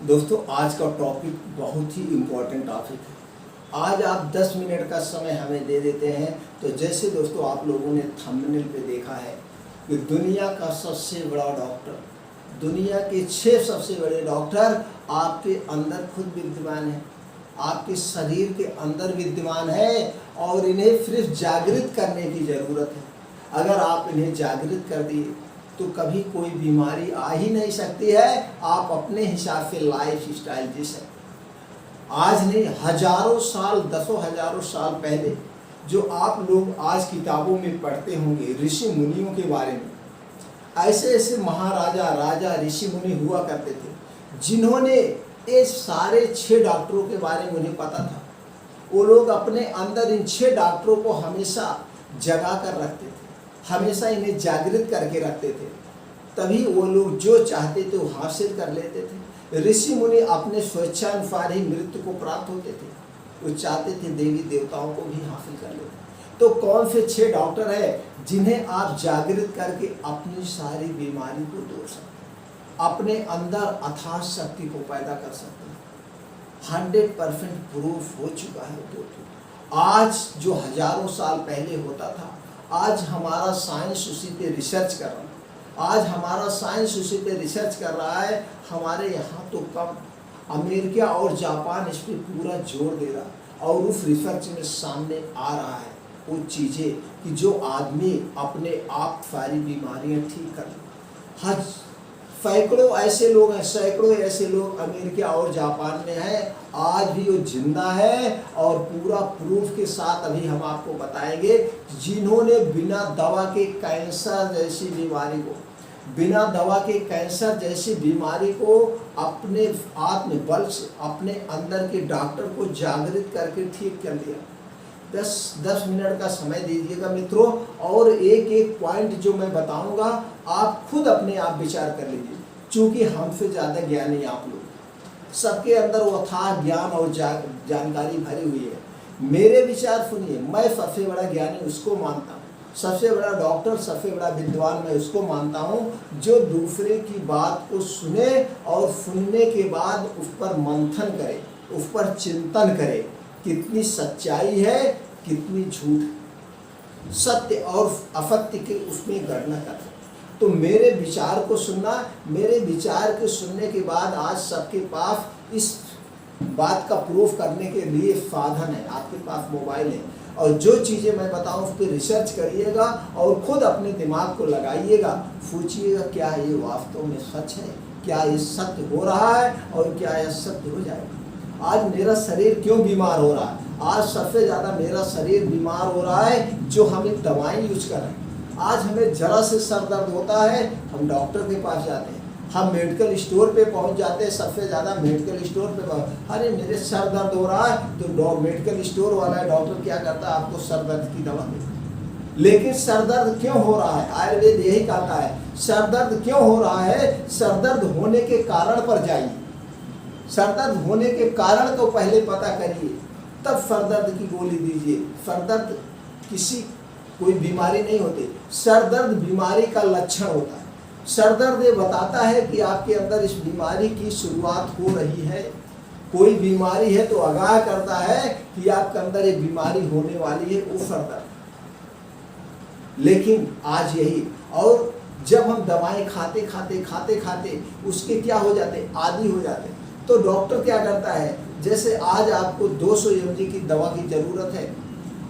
दोस्तों आज का टॉपिक बहुत ही इम्पोर्टेंट टॉपिक है। आज आप 10 मिनट का समय हमें दे देते हैं तो जैसे दोस्तों आप लोगों ने थंबनेल पे देखा है कि दुनिया का सबसे बड़ा डॉक्टर, दुनिया के 6 सबसे बड़े डॉक्टर आपके अंदर खुद विद्यमान है, आपके शरीर के अंदर विद्यमान है और इन्हें सिर्फ जागृत करने की ज़रूरत है। अगर आप इन्हें जागृत कर दिए तो कभी कोई बीमारी आ ही नहीं सकती है। आप अपने हिसाब से लाइफ स्टाइल जी सकते। आज नहीं, हजारों साल, दसों हजारों साल पहले जो आप लोग आज किताबों में पढ़ते होंगे ऋषि मुनियों के बारे में, ऐसे ऐसे महाराजा, राजा, ऋषि मुनि हुआ करते थे जिन्होंने ये सारे 6 डॉक्टरों के बारे में उन्हें पता था। वो लोग अपने अंदर इन 6 डॉक्टरों को हमेशा जगा कर रखते थे, हमेशा इन्हें जागृत करके रखते थे, तभी वो लोग जो चाहते थे वो हासिल कर लेते थे। ऋषि मुनि अपने स्वेच्छानुसार ही मृत्यु को प्राप्त होते थे, वो चाहते थे देवी देवताओं को भी हासिल कर लेते। तो कौन से 6 डॉक्टर है जिन्हें आप जागृत करके अपनी सारी बीमारी को दूर सकते, अपने अंदर अथाह शक्ति को पैदा कर सकते हैं। 100% प्रूफ हो चुका है दोस्तों। आज जो हजारों साल पहले होता था, आज हमारा साइंस उसी पे रिसर्च कर रहा है। आज हमारा साइंस उसी पे रिसर्च कर रहा है। हमारे यहाँ तो कम, अमेरिका और जापान इस पर पूरा जोर दे रहा है और उस रिसर्च में सामने आ रहा है वो चीज़ें कि जो आदमी अपने आप सारी बीमारियाँ ठीक कर ले। हज सैकड़ों ऐसे लोग हैं, सैकड़ों ऐसे लोग अमेरिका और जापान में हैं, आज भी वो जिंदा है और पूरा प्रूफ के साथ अभी हम आपको बताएंगे जिन्होंने बिना दवा के कैंसर जैसी बीमारी को, बिना दवा के कैंसर जैसी बीमारी को अपने आत्मबल से, अपने अंदर के डॉक्टर को जागृत करके ठीक कर लिया। 10 मिनट का समय दीजिएगा मित्रों, और एक एक पॉइंट जो मैं बताऊंगा आप खुद अपने आप विचार कर लीजिए, क्योंकि हमसे ज़्यादा ज्ञानी आप लोग, सबके अंदर वो अथाह ज्ञान और जानकारी भरी हुई है। मेरे विचार सुनिए, मैं सबसे बड़ा ज्ञानी उसको मानता हूँ, सबसे बड़ा डॉक्टर, सबसे बड़ा विद्वान मैं उसको मानता हूँ जो दूसरे की बात को सुने और सुनने के बाद उस पर मंथन करे, उस पर चिंतन करे, कितनी सच्चाई है, कितनी झूठ, सत्य और असत्य के उसमें गणना कर। तो मेरे विचार को सुनना, मेरे विचार के सुनने के बाद आज सबके पास इस बात का प्रूफ करने के लिए साधन है, आपके पास मोबाइल है, और जो चीज़ें मैं बताऊं उस पर रिसर्च करिएगा और खुद अपने दिमाग को लगाइएगा, सोचिएगा क्या ये वास्तव में सच है, क्या ये सत्य हो रहा है और क्या यह सत्य हो जाएगा। आज मेरा शरीर क्यों बीमार हो रहा है? आज सबसे ज़्यादा मेरा शरीर बीमार हो रहा है जो हम एक यूज कर रहे हैं। आज हमें जरा से सर दर्द होता है, हम डॉक्टर के पास जाते हैं, हम मेडिकल स्टोर पे पहुंच जाते हैं, सबसे ज़्यादा मेडिकल स्टोर पे, अरे मेरे सर दर्द हो रहा है तो मेडिकल स्टोर वाला डॉक्टर क्या करता है, आपको सर दर्द की दवा देता है। लेकिन सर दर्द क्यों हो रहा है? आयुर्वेद यही कहता है, सर दर्द क्यों हो रहा है, सर दर्द होने के कारण पर जाइए, सर दर्द होने के कारण को पहले पता करिए, तब सर दर्द की गोली दीजिए। सर दर्द कोई बीमारी नहीं होती, सर दर्द बीमारी का लक्षण होता है। सर दर्द ये बताता है कि आपके अंदर इस बीमारी की शुरुआत हो रही है, कोई बीमारी है तो आगाह करता है कि आपके अंदर एक बीमारी होने वाली है, वो सर दर्द। लेकिन आज यही, और जब हम दवाएं खाते खाते उसके क्या हो जाते, आदी हो जाते, तो डॉक्टर क्या करता है, जैसे आज आपको 200 mg की दवा की ज़रूरत है,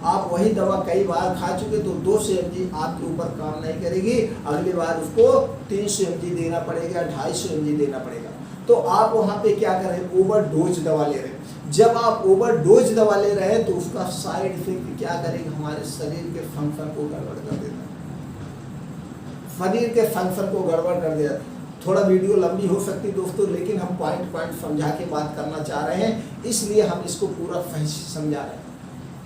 आप वही दवा कई बार खा चुके तो 200 mg आपके ऊपर काम नहीं करेगी, अगली बार उसको 300 mg देना पड़ेगा, 250 mg देना पड़ेगा। तो आप वहाँ पे क्या कर रहे हैं, ओवर डोज दवा ले रहे हैं। जब आप ओवर डोज दवा ले रहे हैं तो उसका साइड इफेक्ट क्या करेगा, हमारे शरीर के फंक्शन को गड़बड़ कर देता है, शरीर के फंक्शन को गड़बड़ कर देता है। थोड़ा वीडियो लंबी हो सकती दोस्तों, लेकिन हम पॉइंट समझा के बात करना चाह रहे हैं, इसलिए हम इसको पूरा समझा रहे हैं।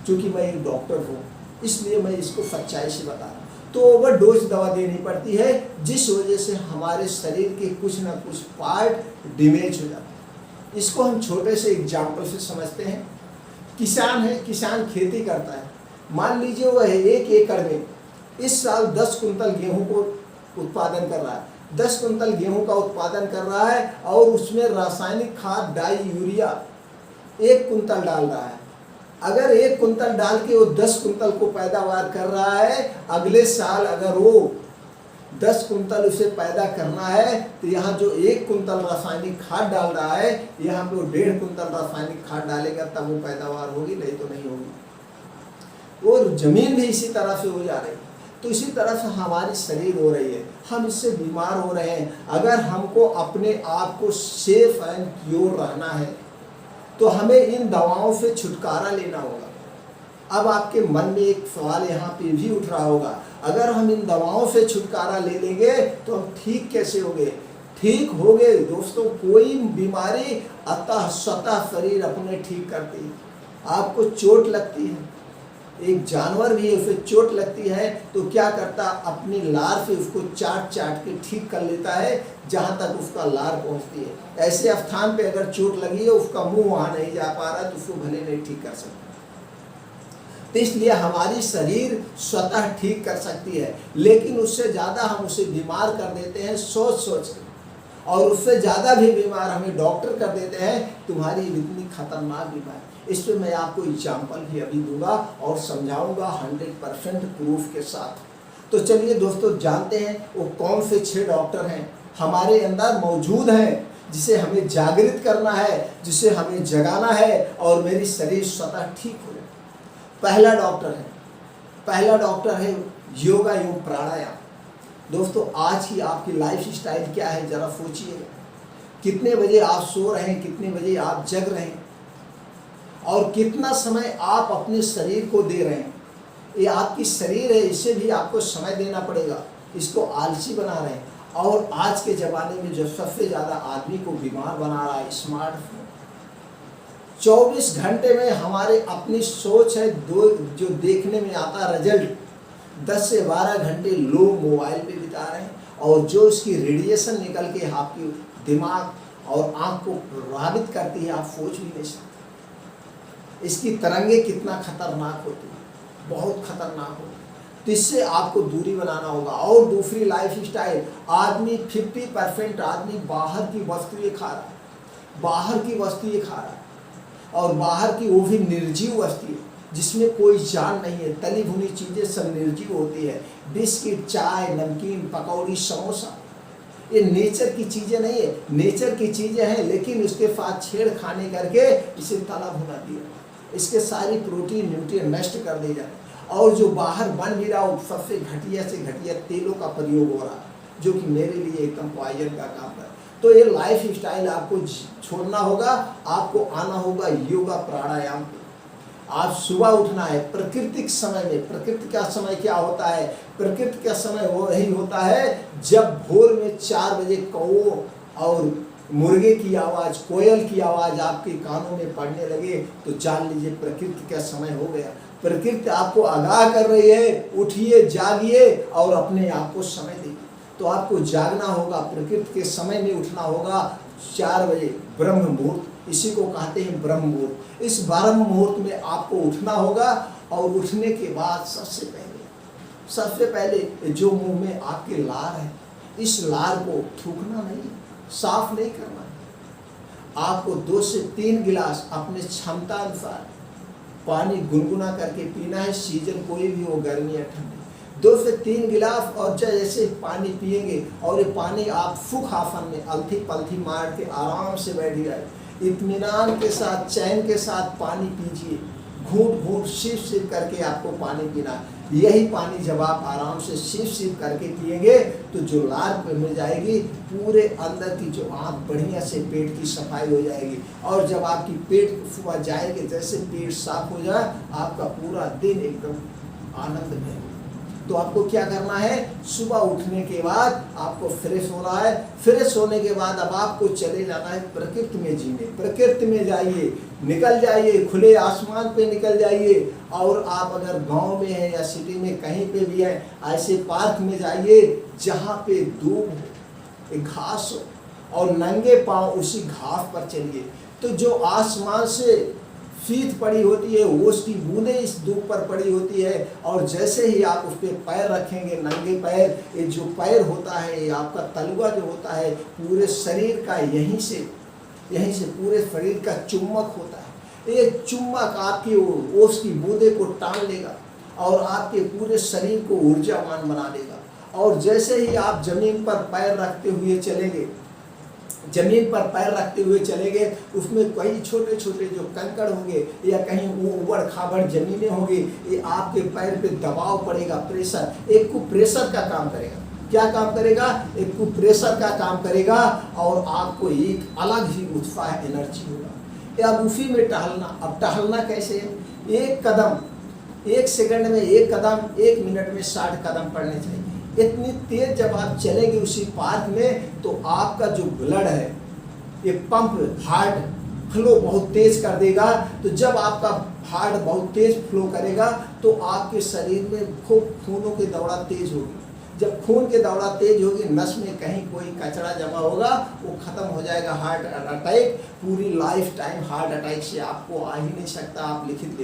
क्योंकि मैं एक डॉक्टर हूँ इसलिए मैं इसको सच्चाई से बता रहा हूँ। तो ओवर डोज दवा देनी पड़ती है, जिस वजह से हमारे शरीर के कुछ ना कुछ पार्ट डैमेज हो जाते हैं। इसको हम छोटे से एग्जाम्पल से समझते हैं। किसान है, किसान खेती करता है, मान लीजिए वह 1 एकड़ में इस साल 10 कुंतल गेहूँ को उत्पादन कर रहा है, 10 कुंतल गेहूं का उत्पादन कर रहा है और उसमें रासायनिक खाद डाई यूरिया 1 कुंतल डाल रहा है। अगर 1 कुंतल डाल के वो 10 कुंतल को पैदावार कर रहा है, अगले साल अगर वो 10 कुंतल उसे पैदा करना है तो यहाँ जो 1 कुंतल रासायनिक खाद डाल रहा है, यहाँ पे 1.5 कुंतल रासायनिक खाद डालेगा तब वो पैदावार होगी, नहीं तो नहीं होगी। और जमीन भी इसी तरह से हो जा रही है। तो इसी तरह से हमारी शरीर हो रही है, हम इससे बीमार हो रहे हैं। अगर हमको अपने आप को सेफ एंड प्योर रहना है तो हमें इन दवाओं से छुटकारा लेना होगा। अब आपके मन में एक सवाल यहाँ पे भी उठ रहा होगा, अगर हम इन दवाओं से छुटकारा ले लेंगे तो हम ठीक कैसे होंगे? ठीक हो गए दोस्तों, कोई बीमारी अतः स्वतः शरीर अपने ठीक करती है। आपको चोट लगती है, एक जानवर भी है, उसे चोट लगती है तो क्या करता, अपनी लार से उसको चाट चाट के ठीक कर लेता है जहाँ तक उसका लार पहुँचती है। ऐसे स्थान पे अगर चोट लगी है, उसका मुंह वहाँ नहीं जा पा रहा तो उसको भले नहीं ठीक कर सकता। तो इसलिए हमारी शरीर स्वतः ठीक कर सकती है, लेकिन उससे ज़्यादा हम उसे बीमार कर देते हैं सोच सोच के, और उससे ज़्यादा भी बीमार हमें डॉक्टर कर देते हैं, तुम्हारी इतनी खतरनाक बीमारी। इस पर मैं आपको एग्जाम्पल भी अभी दूंगा और समझाऊंगा 100% प्रूफ के साथ। तो चलिए दोस्तों, जानते हैं वो कौन से 6 डॉक्टर हैं हमारे अंदर मौजूद हैं, जिसे हमें जागृत करना है, जिसे हमें जगाना है और मेरी शरीर स्वतः ठीक हो जाए। पहला डॉक्टर है योगा योग प्राणायाम। दोस्तों, आज की आपकी लाइफ स्टाइल क्या है जरा सोचिएगा। कितने बजे आप सो रहे हैं, कितने बजे आप जग रहे हैं, और कितना समय आप अपने शरीर को दे रहे हैं। ये आपकी शरीर है, इसे भी आपको समय देना पड़ेगा। इसको आलसी बना रहे हैं। और आज के ज़माने में जो सबसे ज़्यादा आदमी को बीमार बना रहा है, स्मार्टफोन। 24 घंटे में हमारे अपनी सोच है, जो देखने में आता रिजल्ट 10 से 12 घंटे लोग मोबाइल पे बिता रहे हैं, और जो इसकी रेडिएशन निकल के आपकी दिमाग और आँख को प्रभावित करती है, आप सोच भी नहीं सकते। इसकी तरंगे कितना खतरनाक होती है, बहुत खतरनाक होती है। तो इससे आपको दूरी बनाना होगा। और दूसरी लाइफ स्टाइल, आदमी 50% आदमी बाहर की वस्तुएं खा रहा है, और बाहर की वो भी निर्जीव वस्तुएं जिसमें कोई जान नहीं है। तली भुनी चीज़ें सब निर्जीव होती है। बिस्किट, चाय, नमकीन, पकौड़ी, समोसा, ये नेचर की चीज़ें नहीं है। नेचर की चीज़ें हैं, लेकिन उसके साथ छेड़खानी करके इसे तला भुना दिया, इसके सारी प्रोटीन न्यूट्रिएंट नष्ट कर दी जाए। और जो बाहर बन भी रहा हो, सबसे घटिया से घटिया तेलों का प्रयोग हो रहा है, जो कि मेरे लिए एकदम पॉइजन का काम है। तो ये लाइफ स्टाइल आपको छोड़ना होगा। आपको आना होगा योगा प्राणायाम पे। आप सुबह उठना है प्राकृतिक समय में। प्रकृति का समय क्या होता है? प्रकृति का समय वो यही होता है जब भोर में 4 बजे कौओं और मुर्गे की आवाज़, कोयल की आवाज़ आपके कानों में पड़ने लगे तो जान लीजिए प्रकृति का समय हो गया। प्रकृति आपको आगाह कर रही है, उठिए, जागिए और अपने आप को समय दीजिए। तो आपको जागना होगा, प्रकृति के समय में उठना होगा। 4 बजे ब्रह्म मुहूर्त, इसी को कहते हैं ब्रह्म मुहूर्त। इस ब्रह्म मुहूर्त में आपको उठना होगा, और उठने के बाद सबसे पहले जो मुंह में आपके लार है, इस लार को थूकना नहीं, साफ नहीं करना है। आपको 2 से 3 गिलास अपने क्षमता अनुसार पानी गुनगुना करके पीना है। सीजन कोई भी हो, गर्मी या ठंडी, 2 से 3 गिलास। और जैसे पानी पिएंगे, और ये पानी आप सुख आसन में अलथी पलथी मार के आराम से बैठ जाए, इत्मीनान के साथ, चैन के साथ पानी पीजिए। घूंट घूंट सिप सिप करके आपको पानी पीना है। यही पानी जब आप आराम से सिप सिप करके पिएंगे तो जो लार मिल जाएगी, पूरे अंदर की जो आँख बढ़िया से पेट की सफाई हो जाएगी। और जब आपकी पेट सुबह जाएगी, जैसे पेट साफ हो जाए, आपका पूरा दिन एकदम आनंद में। तो आपको क्या करना है? सुबह उठने के बाद आपको फ्रेश होना है। फ्रेश होने के बाद अब आपको चले जाना है प्रकृति में जीने। प्रकृति में जाइए, निकल जाइए, खुले आसमान पे निकल जाइए। और आप अगर गांव में हैं या सिटी में कहीं पे भी हैं, ऐसे पार्क में जाइए जहाँ पे दूब हो, घास हो, और नंगे पाँव उसी घास पर चलिए। तो जो आसमान से फीत पड़ी होती है, ओस की बूंदें इस धूप पर पड़ी होती है, और जैसे ही आप उस पर पैर रखेंगे, नंगे पैर, ये जो पैर होता है, ये आपका तलवा जो होता है, पूरे शरीर का यहीं से पूरे शरीर का चुम्बक होता है। ये चुम्बक आपकी ओस की बूंदें को टान लेगा और आपके पूरे शरीर को ऊर्जावान बना देगा। और जैसे ही आप जमीन पर पैर रखते हुए चलेंगे, उसमें कई छोटे छोटे जो कंकड़ होंगे या कहीं ऊबड़ खाबड़ जमीनें होंगी, ये आपके पैर पे दबाव पड़ेगा, प्रेशर, एक को प्रेशर का काम करेगा। क्या काम करेगा? एक को प्रेशर का काम करेगा, और आपको एक अलग ही उत्साह एनर्जी होगा। अब उसी में टहलना। अब टहलना कैसे? एक कदम, 1 सेकंड में 1 कदम, 1 मिनट में 60 कदम पड़ने चाहिए। इतनी तेज जब आप चलेंगे उसी पार्क में, तो आपका जो ब्लड है, ये पंप, हार्ट फ्लो बहुत तेज कर देगा। तो जब आपका हार्ट बहुत तेज फ्लो करेगा, तो आपके शरीर में खूब खूनों की दौड़ा तेज होगी। जब खून की दौड़ा तेज होगी, नस में कहीं कोई कचरा जमा होगा, वो खत्म हो जाएगा। हार्ट अटैक पूरी लाइफ टाइम हार्ट अटैक से आपको आ ही नहीं सकता। आप लिखित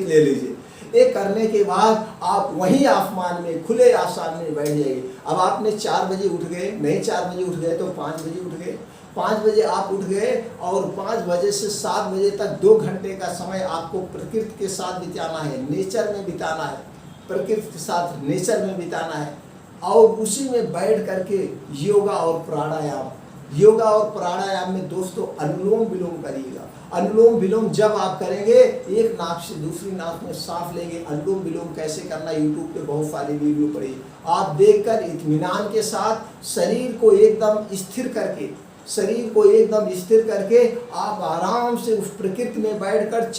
ले लीजिए। ये करने के बाद आप वहीं आसमान में, खुले आसमान में बैठ जाइए। अब आपने 4 बजे उठ गए, नहीं 4 बजे उठ गए तो 5 बजे उठ गए। 5 बजे आप उठ गए, और 5 बजे से 7 बजे तक 2 घंटे का समय आपको प्रकृति के साथ बिताना है, नेचर में बिताना है, प्रकृति के साथ नेचर में बिताना है। और उसी में बैठ करके योगा और प्राणायाम में दोस्तों अनुलोम विलोम करिएगा। अनुलोम विलोम जब आप करेंगे, एक नाक से दूसरी नाक में सांस लेंगे। अनुलोम विलोम कैसे करना, यूट्यूब पे बहुत सारी वीडियो पड़ी, आप देखकर इत्मीनान के साथ शरीर को एकदम स्थिर करके आप आराम से उस प्रकृति में बैठकर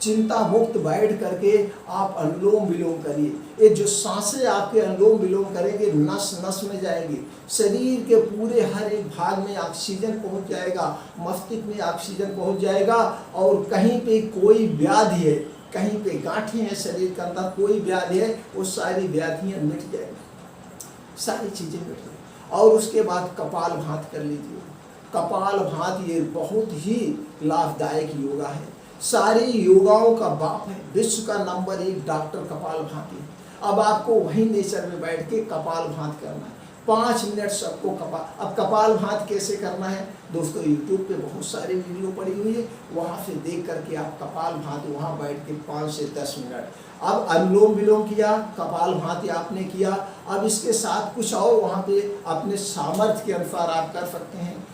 चिंता मुक्त बैठ करके आप अनुलोम विलोम करिए। ये जो सांसें आपके अनुलोम विलोम करेंगे, नस नस में जाएंगी, शरीर के पूरे हर एक भाग में ऑक्सीजन पहुंच जाएगा, मस्तिष्क में ऑक्सीजन पहुंच जाएगा, और कहीं पे कोई व्याधि है, कहीं पे गांठें हैं शरीर के अंदर, कोई व्याधि है, वो सारी व्याधियां मिट जाएगी, सारी चीजें मिट जाएगी। और उसके बाद कपालभाति कर लीजिए। कपालभाति ये बहुत ही लाभदायक योगा है, सारी योगाओं का बाप है, विश्व का नंबर 1 डॉक्टर कपालभाति। अब आपको वहीं नेचर में बैठ के कपालभाति करना है, 5 मिनट सबको अब कपालभाति कैसे करना है दोस्तों, यूट्यूब पे बहुत सारी वीडियो पड़ी हुई है, वहाँ से देख करके आप कपालभाति वहाँ बैठ के 5 से 10 मिनट। अब अनुलोम विलोम किया, कपालभाति आपने किया, अब इसके साथ कुछ और वहाँ पे अपने सामर्थ्य के अनुसार आप कर सकते हैं।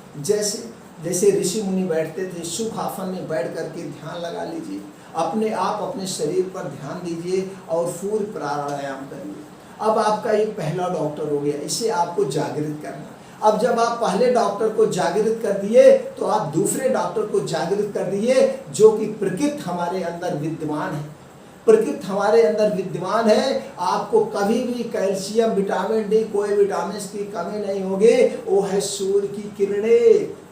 जैसे ऋषि मुनि बैठते थे, सुख आसन में बैठ करके ध्यान लगा लीजिए, अपने शरीर पर ध्यान दीजिए और सूर्य प्राणायाम करिए। अब आपका एक पहला डॉक्टर हो गया, इसे आपको जागृत करना। अब जब आप पहले डॉक्टर को जागृत कर दिए, तो आप दूसरे डॉक्टर को जागृत कर दिए, जो कि प्रकृति हमारे अंदर विद्यमान है। प्रकृति हमारे अंदर विद्यमान है, आपको कभी भी कैल्शियम, विटामिन डी, कोई विटामिन की कमी नहीं होगी। वो है सूर्य की किरणें।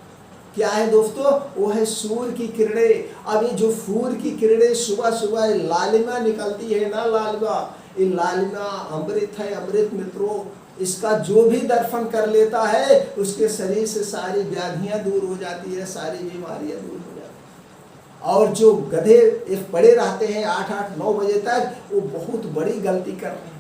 क्या है दोस्तों? वो है सूर्य की किरणें। अब ये जो सूर्य की किरणें सुबह सुबह लालिमा निकलती है ना, ये लालिमा अमृत है, अमृत मित्रों। इसका जो भी दर्शन कर लेता है, उसके शरीर से सारी व्याधियां दूर हो जाती है, सारी बीमारियां दूर हो जाती है। और जो गधे पड़े रहते हैं 8-9 बजे तक, वो बहुत बड़ी गलती कर रहे हैं,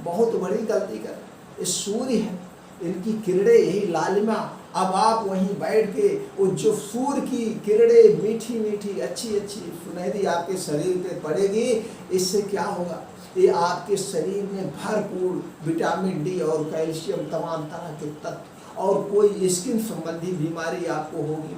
बहुत बड़ी गलती कर रहे हैं। ये सूर्य है, इनकी किरणें, यही लालिमा। अब आप वहीं बैठ के वो जो सूर्य की किरणें मीठी मीठी अच्छी सुनहरी आपके शरीर पे पड़ेगी, इससे क्या होगा, ये आपके शरीर में भरपूर विटामिन डी और कैल्शियम, तमाम तरह के तत्व, और कोई स्किन संबंधी बीमारी आपको होगी।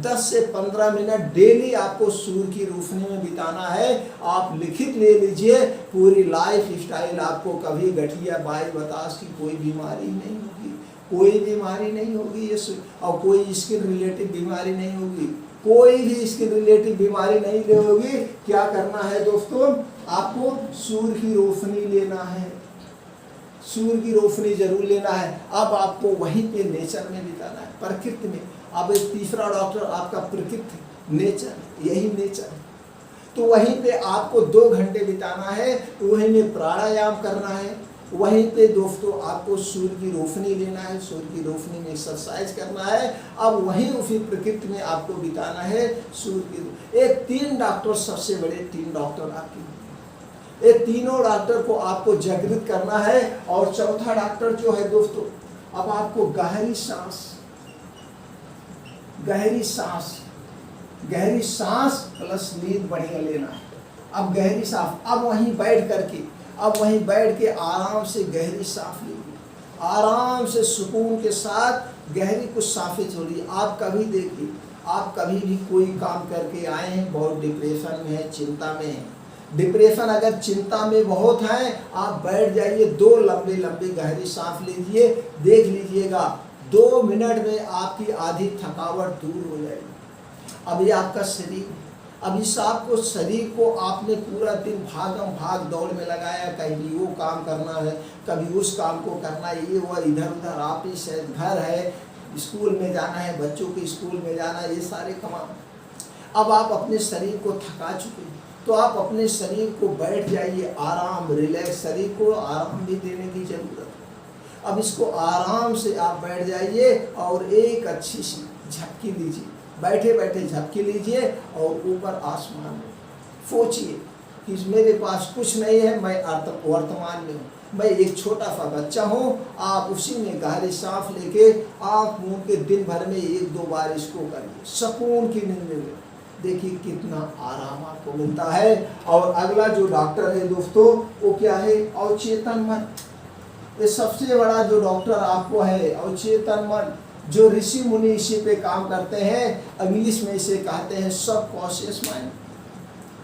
10 से 15 मिनट डेली आपको सूर्य की रोशनी में बिताना है। आप लिखित ले लीजिए, पूरी लाइफ स्टाइल आपको कभी गठिया, बाई बतास की कोई बीमारी नहीं होगी, कोई बीमारी नहीं होगी, ये और कोई स्किन रिलेटिव बीमारी नहीं होगी, कोई भी स्किन रिलेटिव बीमारी नहीं होगी। क्या करना है दोस्तों, आपको सूर्य की रोशनी लेना है, सूर्य की रोशनी जरूर लेना है। अब आपको वहीं पे नेचर में बिताना है, प्रकृति में। अब एक तीसरा डॉक्टर आपका प्रकृति, नेचर, यही नेचर। तो वहीं पे आपको 2 घंटे बिताना है, तो वहीं में प्राणायाम करना है, वहीं पे दोस्तों आपको सूर्य की रोशनी लेना है, सूर्य की रोशनी में एक्सरसाइज करना है। अब वहीं उसी प्रकृति में आपको बिताना है सूर्य की। ये 3 डॉक्टर सबसे बड़े 3 डॉक्टर आपके, ये तीनों डॉक्टर को आपको जागृत करना है। और चौथा डॉक्टर जो है दोस्तों, अब आपको गहरी सांस, गहरी सांस, गहरी सांस प्लस नींद बढ़िया लेना है। अब गहरी सांस, अब वहीं बैठ करके, अब वहीं बैठ के आराम से गहरी सांस लीजिए, आराम से सुकून के साथ गहरी कुछ सांसें छोड़िए। आप कभी देखिए, आप कभी भी कोई काम करके आए हैं, बहुत डिप्रेशन में है, चिंता में है, डिप्रेशन अगर चिंता में बहुत है, आप बैठ जाइए, 2 लंबी लंबी गहरी सांस लीजिए, देख लीजिएगा 2 मिनट में आपकी आधी थकावट दूर हो जाएगी। अभी आपका शरीर, अब इस आपको शरीर को आपने पूरा दिन भागम भाग दौड़ में लगाया, कभी वो काम करना है, कभी उस काम को करना है, ये वो इधर उधर, ऑफिस है, घर है, स्कूल में जाना है, बच्चों के स्कूल में जाना है, ये सारे काम। अब आप अपने शरीर को थका चुके हैं, तो आप अपने शरीर को बैठ जाइए, आराम, रिलैक्स, शरीर को आराम भी देने की जरूरत है। अब इसको आराम से आप बैठ जाइए और एक अच्छी सी झपकी लीजिए, बैठे बैठे झपकी लीजिए और ऊपर आसमान में सोचिए कि मेरे पास कुछ नहीं है, मैं वर्तमान में हूँ, मैं एक छोटा सा बच्चा हूँ। आप उसी में गहरी सांस लेके आँख मूंद के दिन भर में 1-2 बार इसको करिए, सुकून की नींद में देखिए कितना आराम आपको मिलता है। और अगला जो डॉक्टर है दोस्तों, वो क्या है? अवचेतन मन। ये सबसे बड़ा जो डॉक्टर आपको है, अवचेतन मन, जो ऋषि मुनि इसी पे काम करते हैं। इंग्लिश में इसे कहते हैं सबकॉन्शियस माइंड,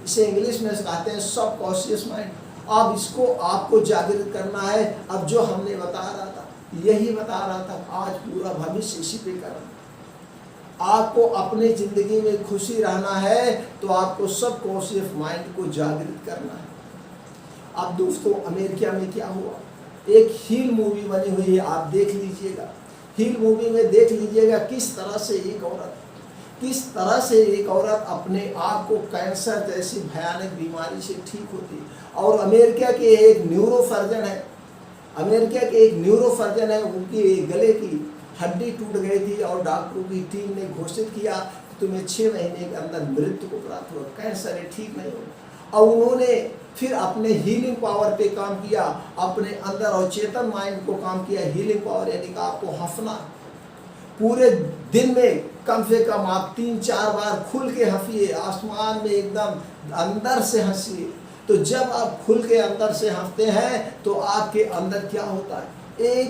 इसे इंग्लिश में कहते हैं सबकॉन्शियस माइंड। अब इसको आपको जागृत करना है। अब जो हमने बता रहा था, यही बता रहा था, आज पूरा भविष्य इसी पे करना। आपको अपने जिंदगी में खुशी रहना है तो आपको सबकॉन्शियस माइंड को जागृत करना है। अब दोस्तों अमेरिका में क्या हुआ, एक हील मूवी बनी हुई है, आप देख लीजिएगा। हील मूवी में देख लीजिएगा किस तरह से एक औरत अपने आप को कैंसर जैसी भयानक बीमारी से ठीक होती है। और अमेरिका के एक न्यूरोसर्जन है, उनकी गले की हड्डी टूट गई थी और डॉक्टरों की टीम ने घोषित किया कि तुम्हें 6 महीने के अंदर मृत्यु को प्राप्त होगा, कैंसर है, ठीक नहीं होगा। और उन्होंने फिर अपने हीलिंग पावर पे काम किया, अपने अंदर और चेतन माइंड को काम किया। हीलिंग पावर यानी कि आपको हंसना, पूरे दिन में कम से कम आप 3-4 बार खुल के हंसिए, आसमान में एकदम अंदर से हंसिए। तो जब आप खुल के अंदर से हंसते हैं तो आपके अंदर क्या होता है, एक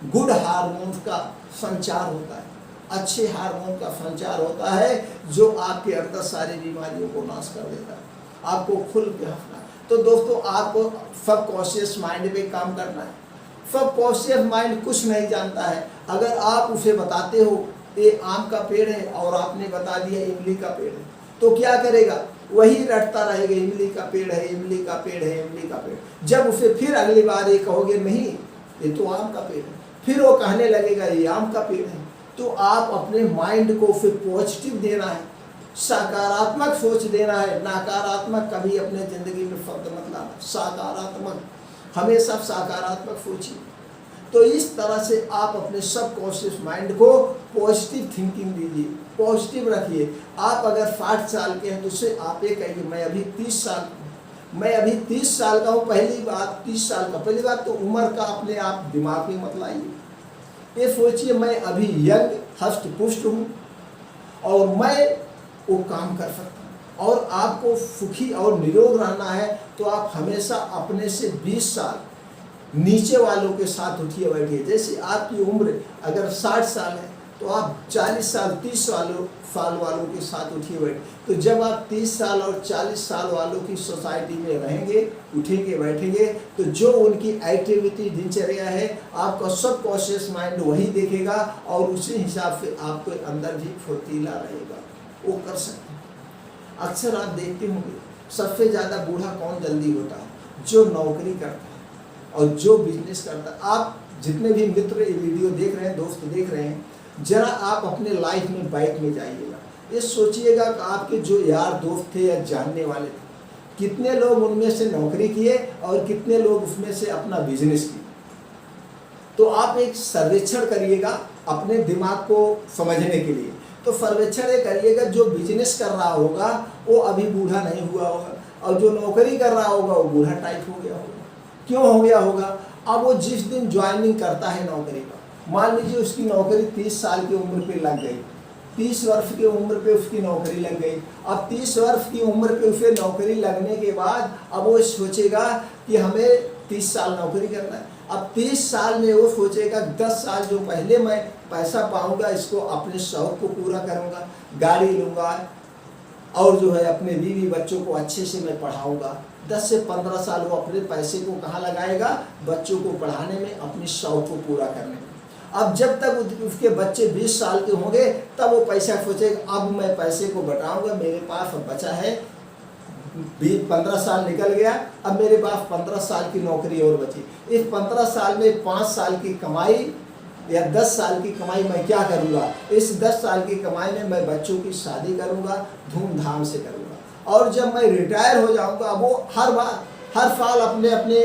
गुड हार्मोन का संचार होता है, अच्छे हार्मोन का संचार होता है, जो आपके अंदर सारी बीमारियों को नाश कर देता है। आपको खुल के हंसना है। तो दोस्तों आपको सबकॉन्शियस माइंड पे काम करना है। सबकॉन्शियस माइंड कुछ नहीं जानता है। अगर आप उसे बताते हो ये आम का पेड़ है और आपने बता दिया इमली का पेड़ है, तो क्या करेगा, वही रटता रहेगा, इमली का पेड़ है, इमली का पेड़ है, इमली का पेड़। जब उसे फिर अगली बार ये कहोगे नहीं ये तो आम का पेड़ है, फिर वो कहने लगेगा ये आम का पेड़ है। तो आप अपने माइंड को फिर पॉजिटिव देना है, सकारात्मक सोच देना है। नकारात्मक कभी अपने जिंदगी में शब्द मत लाना, सकारात्मक, हमेशा सकारात्मक सोचिए। तो इस तरह से आप अपने सबकॉन्शियस माइंड को पॉजिटिव थिंकिंग दीजिए, पॉजिटिव रखिए। आप अगर 60 साल के हैं तो उससे आप ये कहिए मैं अभी 30 साल का हूँ। पहली बात 30 साल का, पहली बात तो उम्र का अपने आप दिमाग में मत लाइए। ये सोचिए मैं अभी यंग हष्ट पुष्ट हूँ और मैं वो काम कर सकता हूँ। और आपको सुखी और निरोग रहना है तो आप हमेशा अपने से 20 साल नीचे वालों के साथ उठिए बैठिए। जैसे आपकी उम्र अगर 60 साल है तो आप 40 साल 30 साल वालों के साथ उठिए बैठिए। तो जब आप 30 साल और 40 साल वालों की सोसाइटी में रहेंगे, उठेंगे बैठेंगे, तो जो उनकी एक्टिविटी दिनचर्या है आपका सबकॉन्शियस माइंड वही देखेगा और उसी हिसाब से आपके अंदर भी फुर्तीला रहेगा, वो कर सकते हैं। अक्सर आप देखते होंगे सबसे ज़्यादा बूढ़ा कौन जल्दी होता है, जो नौकरी करता है और जो बिजनेस करता है। आप जितने भी मित्र ये वीडियो देख रहे हैं, दोस्त देख रहे हैं, जरा आप अपने लाइफ में बाइक में जाइएगा, ये सोचिएगा कि आपके जो यार दोस्त थे या जानने वाले थे, कितने लोग उनमें से नौकरी किए और कितने लोग उसमें से अपना बिजनेस किए। तो आप एक सर्वेक्षण करिएगा अपने दिमाग को समझने के लिए। तो सर्वेक्षण ये करिएगा, जो बिजनेस कर रहा होगा वो अभी बूढ़ा नहीं हुआ होगा, और जो नौकरी कर रहा होगा वो बूढ़ा टाइप हो गया होगा। क्यों हो गया होगा? अब वो जिस दिन ज्वाइनिंग करता है नौकरी का, मान लीजिए उसकी नौकरी 30 साल की उम्र पे लग गई, 30 वर्ष की उम्र पे उसकी नौकरी लग गई। अब 30 वर्ष की उम्र पे उसे नौकरी लगने के बाद अब वो सोचेगा कि हमें 30 साल नौकरी करना है। अब 30 साल में वो सोचेगा 10 साल जो पहले मैं पैसा पाऊंगा इसको अपने शौक को पूरा करूंगा, गाड़ी लूंगा और जो है अपने बीवी बच्चों को अच्छे से मैं पढ़ाऊंगा। 10 से 15 साल वो अपने पैसे को कहाँ लगाएगा? बच्चों को पढ़ाने में, अपने शौक को पूरा करने में। अब जब तक उसके बच्चे 20 साल के होंगे तब वो पैसा सोचेगा अब मैं पैसे को बटाऊंगा, मेरे पास बचा है 15 साल निकल गया, अब मेरे पास 15 साल की नौकरी और बची। इस 15 साल में 5 साल की कमाई या 10 साल की कमाई मैं क्या करूँगा? इस 10 साल की कमाई में मैं बच्चों की शादी करूँगा, धूमधाम से करूँगा। और जब मैं रिटायर हो जाऊँगा, वो हर साल अपने अपने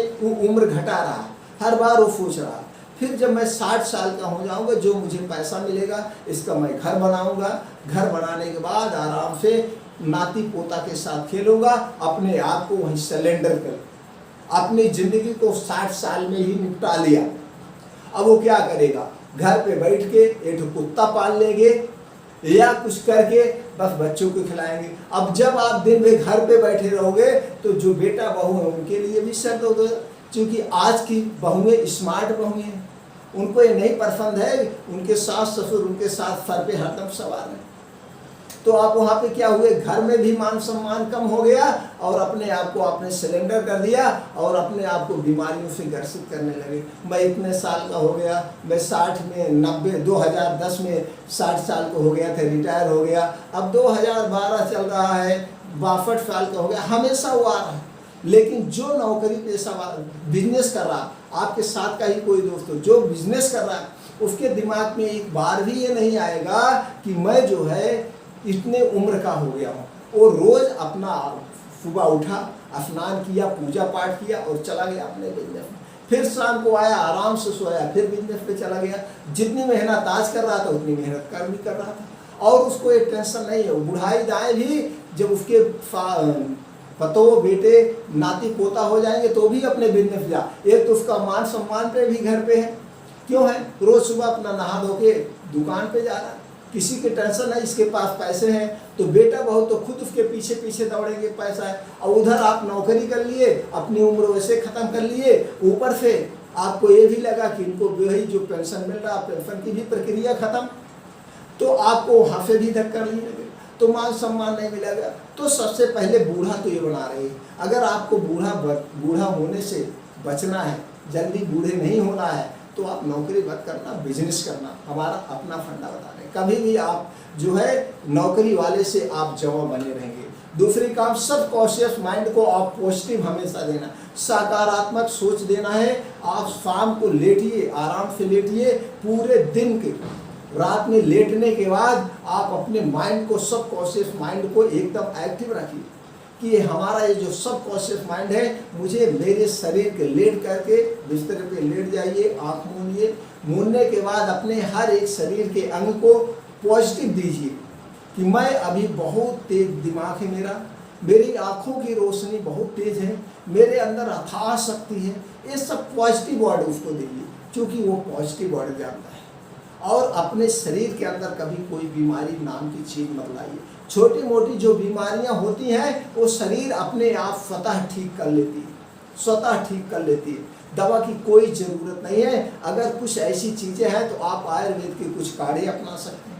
उम्र घटा रहा, हर बार वो सोच रहा। फिर जब मैं 60 साल का हो जाऊँगा, जो मुझे पैसा मिलेगा इसका मैं घर बनाऊँगा, घर बनाने के बाद आराम से नाती पोता के साथ खेलूँगा, अपने आप को वहीं सरेंडर कर, अपनी ज़िंदगी को 60 साल में ही निपटा लिया। अब वो क्या करेगा? घर पे बैठ के एक कुत्ता पाल लेंगे या कुछ करके बस बच्चों को खिलाएंगे। अब जब आप दिन में घर पे बैठे रहोगे तो जो बेटा बहू है उनके लिए भी शर्त होगा, क्योंकि आज की बहुएं स्मार्ट बहुएं हैं, उनको ये नहीं पसंद है उनके सास ससुर उनके साथ सर पे हरदम सवार है। तो आप वहाँ पे क्या हुए? घर में भी मान सम्मान कम हो गया और अपने आप को आपने सिलेंडर कर दिया और अपने आप को बीमारियों से ग्रसित करने लगे। मैं इतने साल का हो गया, मैं 60 में 90 2010 में 60 साल का हो गया था, रिटायर हो गया। अब 2012 चल रहा है, 62 साल का हो गया, हमेशा वो आ रहा है। लेकिन जो नौकरी पेशा बिजनेस कर रहा, आपके साथ का ही कोई दोस्त हो जो बिजनेस कर रहा है, उसके दिमाग में एक बार भी ये नहीं आएगा कि मैं जो है इतने उम्र का हो गया हूँ। वो रोज अपना सुबह उठा, स्नान किया, पूजा पाठ किया और चला गया अपने बिजनेस में। फिर शाम को आया, आराम से सोया, फिर बिजनेस पे चला गया। जितनी मेहनत आज कर रहा था उतनी मेहनत कर भी कर रहा था और उसको एक टेंशन नहीं है। बुढ़ाई दाएँ भी जब उसके पतो बेटे नाती पोता हो जाएंगे तो भी अपने बिजनेस जा। एक तो उसका मान सम्मान पे भी घर पे है, क्यों है? रोज सुबह अपना नहा धो के दुकान पे जा रहा है, किसी के टेंशन है, इसके पास पैसे हैं तो बेटा बहुत तो खुद उसके पीछे पीछे दौड़ेंगे, पैसा है। और उधर आप नौकरी कर लिए, अपनी उम्र वैसे खत्म कर लिए, ऊपर से आपको ये भी लगा कि इनको वही जो पेंशन मिल रहा, पेंशन की भी प्रक्रिया खत्म, तो आपको वहाँ से भी धक्का नहीं लगे, तो मान सम्मान नहीं मिलेगा। तो सबसे पहले बूढ़ा तो ये बना रही है। अगर आपको बूढ़ा होने से बचना है, जल्दी बूढ़े नहीं होना है, तो आप नौकरी मत करना, बिजनेस करना। हमारा अपना फंडा बता रहे, कभी भी आप जो है नौकरी वाले से आप जवाब बने रहेंगे। दूसरी काम, सबकॉन्शियस माइंड को आप पॉजिटिव हमेशा देना, सकारात्मक सोच देना है। आप शाम को लेटिए, आराम से लेटिए, पूरे दिन के रात में लेटने के बाद आप अपने माइंड को, सबकॉन्शियस माइंड को एकदम एक्टिव रखिए कि हमारा ये जो सबकॉन्शियस माइंड है, मुझे मेरे शरीर के लेट करके बिस्तर पे लेट जाइए, आँख मूंदिए, मूंदने के बाद अपने हर एक शरीर के अंग को पॉजिटिव दीजिए कि मैं अभी बहुत तेज दिमाग है मेरी आँखों की रोशनी बहुत तेज है, मेरे अंदर अथाह शक्ति है। ये सब पॉजिटिव वर्ड उसको दीजिए, क्योंकि वो पॉजिटिव वर्ड जानता है। और अपने शरीर के अंदर कभी कोई बीमारी नाम की चीज़ मत लाइए। छोटी मोटी जो बीमारियां होती हैं वो शरीर अपने आप स्वतः ठीक कर लेती है, स्वतः ठीक कर लेती है। दवा की कोई ज़रूरत नहीं है। अगर कुछ ऐसी चीज़ें हैं तो आप आयुर्वेद के कुछ काढ़े अपना सकते हैं,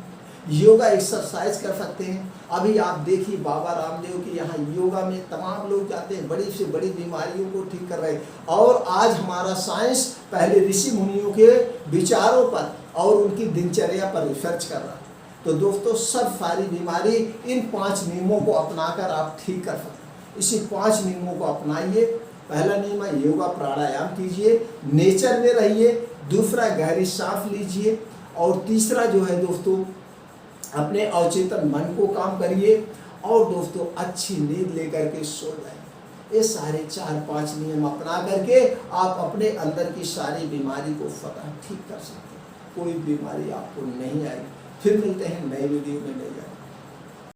योगा एक्सरसाइज कर सकते हैं। अभी आप देखिए बाबा रामदेव के यहाँ योगा में तमाम लोग जाते हैं, बड़ी से बड़ी बीमारियों को ठीक कर रहे हैं। और आज हमारा साइंस पहले ऋषि मुनियों के विचारों पर और उनकी दिनचर्या पर रिसर्च कर रहा है। तो दोस्तों, सब सारी बीमारी इन 5 नियमों को अपनाकर आप ठीक कर सकते हैं। इसी 5 नियमों को अपनाइए। पहला नियम है योगा प्राणायाम कीजिए, नेचर में रहिए। दूसरा, गहरी सांस लीजिए। और तीसरा जो है दोस्तों, अपने अवचेतन मन को काम करिए। और दोस्तों, अच्छी नींद लेकर के सो जाए। ये सारे 4-5 नियम अपना करके आप अपने अंदर की सारी बीमारी को फतह ठीक कर सकते हैं। कोई बीमारी आपको नहीं आएगी। फिर मिलते हैं नए वीडियो में नई